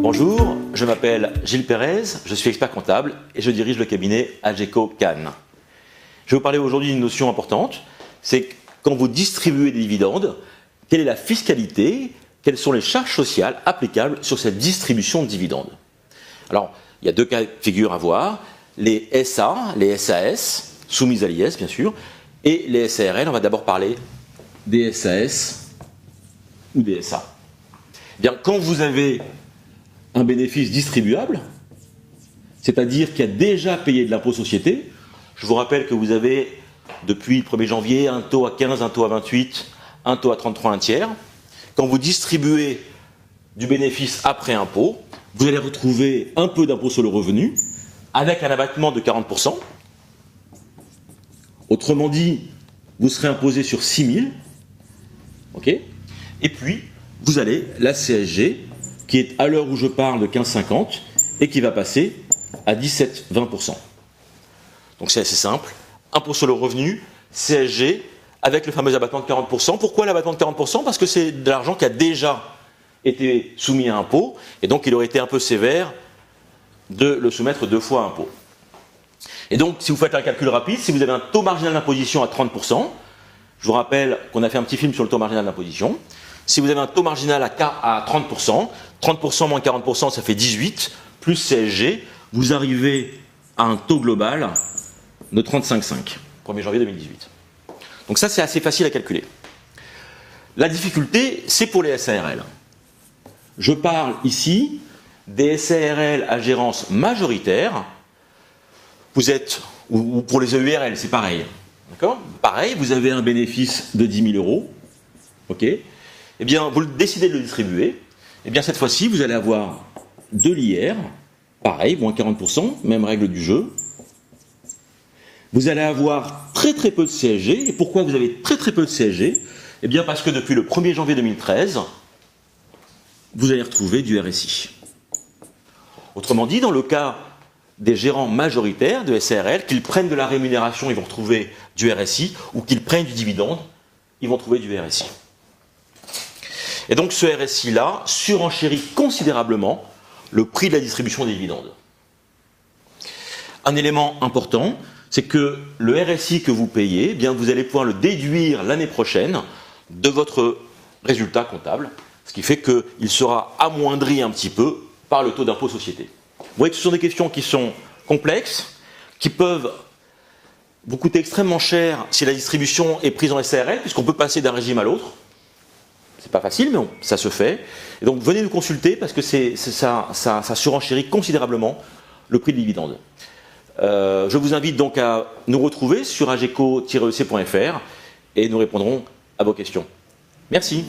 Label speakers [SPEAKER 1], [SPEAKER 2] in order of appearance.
[SPEAKER 1] Bonjour, je m'appelle Gilles Pérez, je suis expert comptable et je dirige le cabinet Ageco Cannes. Je vais vous parler aujourd'hui d'une notion importante, c'est quand vous distribuez des dividendes, quelle est la fiscalité, quelles sont les charges sociales applicables sur cette distribution de dividendes. Alors, il y a deux cas de figure à voir, les SA, les SAS, soumises à l'IS bien sûr, et les SARL. On va d'abord parler des SAS ou des SA. Bien, quand vous avez un bénéfice distribuable, c'est-à-dire qui a déjà payé de l'impôt société, je vous rappelle que vous avez depuis le 1er janvier un taux à 15, un taux à 28, un taux à 33, un tiers. Quand vous distribuez du bénéfice après impôt, vous allez retrouver un peu d'impôt sur le revenu avec un abattement de 40%. Autrement dit, vous serez imposé sur 6 000. Okay. Et puis, vous avez la CSG qui est à l'heure où je parle de 15,50 et qui va passer à 17,20%. Donc c'est assez simple. Impôt sur le revenu, CSG, avec le fameux abattement de 40%. Pourquoi l'abattement de 40%? Parce que c'est de l'argent qui a déjà été soumis à impôt, et donc il aurait été un peu sévère de le soumettre 2 fois à impôt. Et donc, si vous faites un calcul rapide, si vous avez un taux marginal d'imposition à 30%, je vous rappelle qu'on a fait un petit film sur le taux marginal d'imposition, si vous avez un taux marginal à 30%, 30% moins 40%, ça fait 18, plus CSG, vous arrivez à un taux global de 35,5, 1er janvier 2018. Donc ça, c'est assez facile à calculer. La difficulté, c'est pour les SARL. Je parle ici des SARL à gérance majoritaire. Vous êtes, ou pour les EURL, c'est pareil. D'accord ? Pareil, vous avez un bénéfice de 10 000 €. Ok ? Eh bien, vous décidez de le distribuer. Eh bien, cette fois-ci, vous allez avoir de l'IR, pareil, moins 40%, même règle du jeu. Vous allez avoir très très peu de CSG. Et pourquoi vous avez très très peu de CSG? Eh bien, parce que depuis le 1er janvier 2013, vous allez retrouver du RSI. Autrement dit, dans le cas des gérants majoritaires de SARL, qu'ils prennent de la rémunération, ils vont retrouver du RSI, ou qu'ils prennent du dividende, ils vont trouver du RSI. Et donc ce RSI-là surenchérit considérablement le prix de la distribution des dividendes. Un élément important, c'est que le RSI que vous payez, eh bien vous allez pouvoir le déduire l'année prochaine de votre résultat comptable, ce qui fait qu'il sera amoindri un petit peu par le taux d'impôt société. Vous voyez que ce sont des questions qui sont complexes, qui peuvent vous coûter extrêmement cher si la distribution est prise en SARL, puisqu'on peut passer d'un régime à l'autre. C'est pas facile, mais ça se fait. Et donc venez nous consulter parce que ça surenchérit considérablement le prix de dividende. Je vous invite donc à nous retrouver sur ageco-ec.fr et nous répondrons à vos questions. Merci.